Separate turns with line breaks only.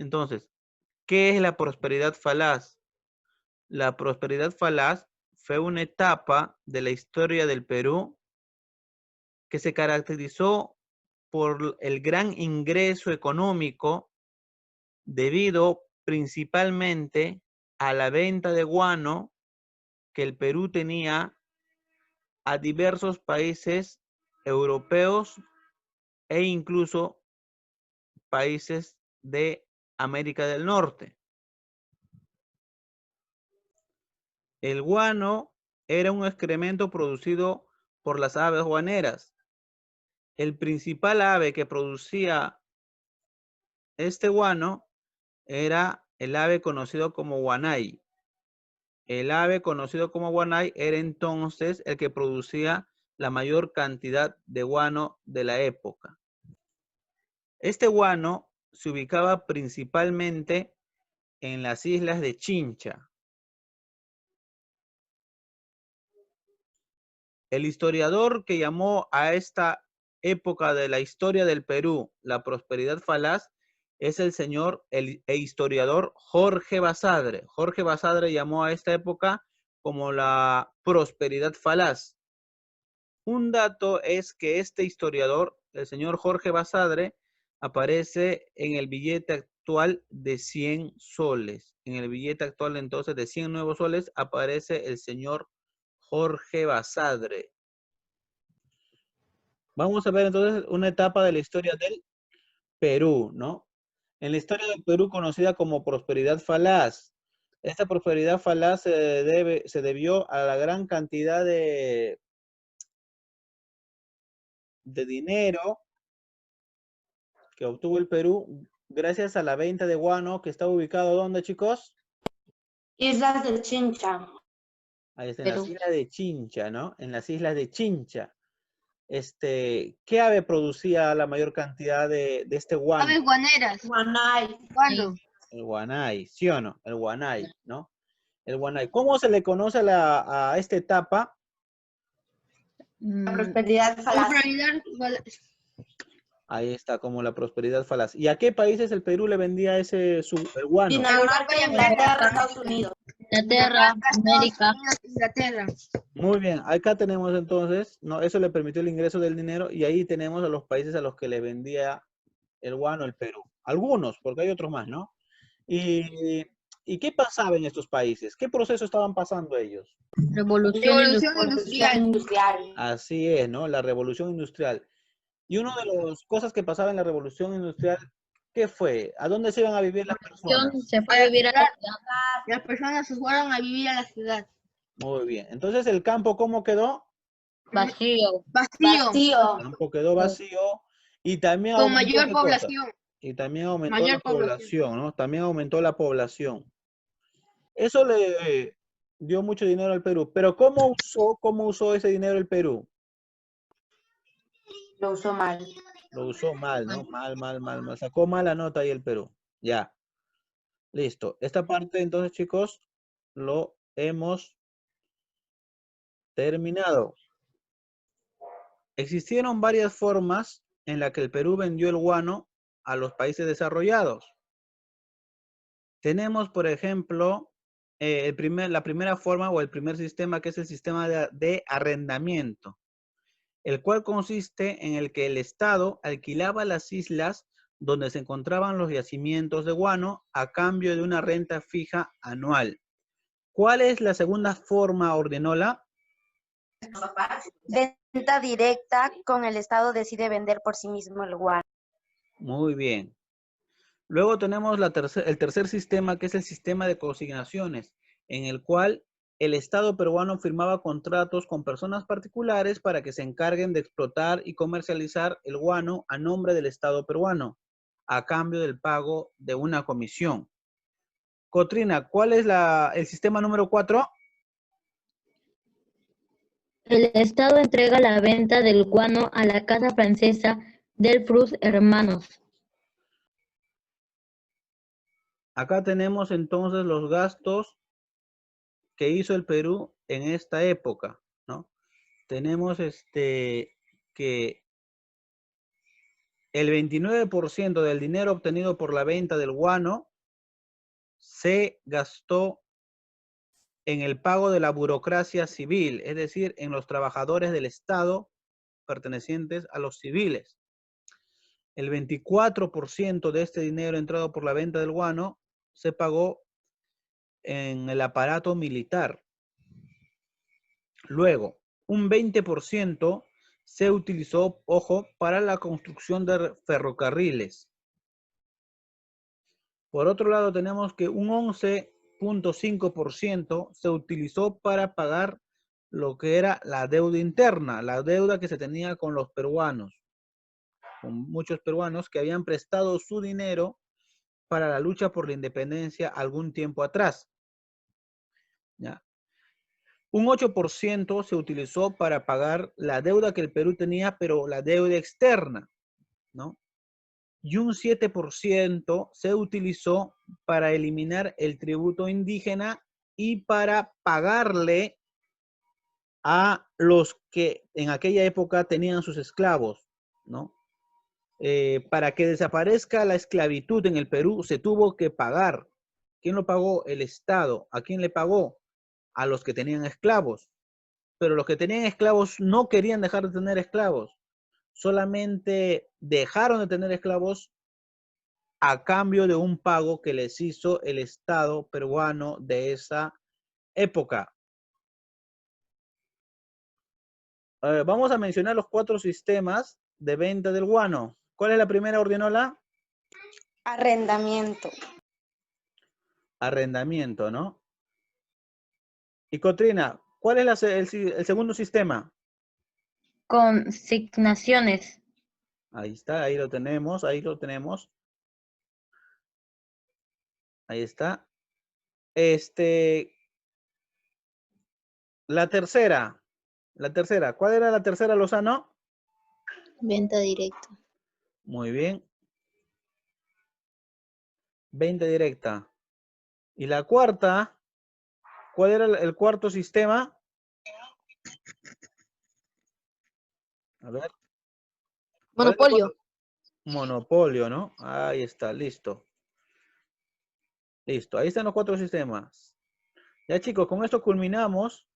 Entonces, ¿qué es la prosperidad falaz? La prosperidad falaz fue una etapa de la historia del Perú que se caracterizó por el gran ingreso económico debido principalmente a la venta de guano que el Perú tenía a diversos países europeos e incluso países de América del Norte. El guano era un excremento producido por las aves guaneras. El principal ave que producía este guano era el ave conocido como guanay. El ave conocido como guanay era entonces el que producía la mayor cantidad de guano de la época. Este guano se ubicaba principalmente en las islas de Chincha. El historiador que llamó a esta época de la historia del Perú la prosperidad falaz es el señor historiador Jorge Basadre. Jorge Basadre llamó a esta época como la prosperidad falaz. Un dato es que este historiador, el señor Jorge Basadre, aparece en el billete actual de 100 soles. En el billete actual entonces de 100 nuevos soles aparece el señor Jorge Basadre. Vamos a ver entonces una etapa de la historia del Perú, ¿no? En la historia del Perú conocida como prosperidad falaz. Esta prosperidad falaz se debió a la gran cantidad de dinero que obtuvo el Perú gracias a la venta de guano que está ubicado ¿dónde, chicos?
Islas de Chincha.
Ahí está, en
Perú.
las islas de Chincha, ¿no? En las islas de Chincha. ¿Qué ave producía la mayor cantidad de este guano?
Aves guaneras.
Guanay.
¿Cuándo?
El guanay, ¿sí o no? El guanay, ¿no? El guanay. ¿Cómo se le conoce a esta etapa?
La prosperidad falaz.
Ahí está, como la prosperidad falaz. ¿Y a qué países el Perú le vendía el guano?
Dinamarca, Inglaterra, Estados Unidos.
Inglaterra, América. Inglaterra.
Muy bien, acá tenemos entonces, ¿no? Eso le permitió el ingreso del dinero y ahí tenemos a los países a los que le vendía el guano el Perú. Algunos, porque hay otros más, ¿no? ¿Y qué pasaba en estos países? ¿Qué proceso estaban pasando ellos?
Revolución industrial.
Así es, ¿no? La revolución industrial. Y una de las cosas que pasaba en la revolución industrial, ¿qué fue? ¿A dónde se iban a vivir las personas?
Se fue a vivir a la ciudad. Las personas se fueron a vivir a la ciudad.
Muy bien. Entonces, ¿el campo cómo quedó?
Vacío.
El campo quedó vacío y también
Con
aumentó
mayor
¿qué cosa?
población.
Y también aumentó la población, ¿no? También aumentó la población. Eso le dio mucho dinero al Perú. Pero cómo usó ese dinero el Perú?
Lo usó mal.
Lo usó mal, ¿no? Mal. Sacó mala nota ahí el Perú. Ya. Listo. Esta parte, entonces, chicos, lo hemos terminado. Existieron varias formas en las que el Perú vendió el guano a los países desarrollados. Tenemos, por ejemplo, la primera forma o el primer sistema, que es el sistema de arrendamiento, el cual consiste en el que el Estado alquilaba las islas donde se encontraban los yacimientos de guano a cambio de una renta fija anual. ¿Cuál es la segunda forma, Ordinola?
Venta directa, con el Estado decide vender por sí mismo el guano.
Muy bien. Luego tenemos el tercer sistema, que es el sistema de consignaciones, en el cual el Estado peruano firmaba contratos con personas particulares para que se encarguen de explotar y comercializar el guano a nombre del Estado peruano, a cambio del pago de una comisión. Cotrina, ¿cuál es el sistema número 4?
El Estado entrega la venta del guano a la Casa Francesa Delfrus Hermanos.
Acá tenemos entonces los gastos que hizo el Perú en esta época, ¿no? Tenemos que el 29% del dinero obtenido por la venta del guano se gastó en el pago de la burocracia civil, es decir, en los trabajadores del Estado pertenecientes a los civiles. El 24% de este dinero entrado por la venta del guano se pagó en el aparato militar. Luego, un 20% se utilizó, ojo, para la construcción de ferrocarriles. Por otro lado, tenemos que un 11.5% se utilizó para pagar lo que era la deuda interna, la deuda que se tenía con los peruanos, con muchos peruanos que habían prestado su dinero para la lucha por la independencia algún tiempo atrás. ¿Ya? Un 8% se utilizó para pagar la deuda que el Perú tenía, pero la deuda externa, ¿no? Y un 7% se utilizó para eliminar el tributo indígena y para pagarle a los que en aquella época tenían sus esclavos, ¿no? Para que desaparezca la esclavitud en el Perú se tuvo que pagar. ¿Quién lo pagó? El Estado. ¿A quién le pagó? A los que tenían esclavos. Pero los que tenían esclavos no querían dejar de tener esclavos. Solamente dejaron de tener esclavos a cambio de un pago que les hizo el Estado peruano de esa época. Vamos a mencionar los 4 sistemas de venta del guano. ¿Cuál es la primera, Ordinola?
Arrendamiento.
Arrendamiento, ¿no? Y Cotrina, ¿cuál es el segundo sistema?
Consignaciones.
Ahí está, ahí lo tenemos, ahí lo tenemos. Ahí está. La tercera, ¿cuál era la tercera, Lozano?
Venta directa.
Muy bien. Venta directa. Y la cuarta, ¿cuál era el cuarto sistema? A ver. ¿Cuál es el
Monopolio.
cuarto? Monopolio, ¿no? Ahí está, listo. Listo, ahí están los 4 sistemas. Ya chicos, con esto culminamos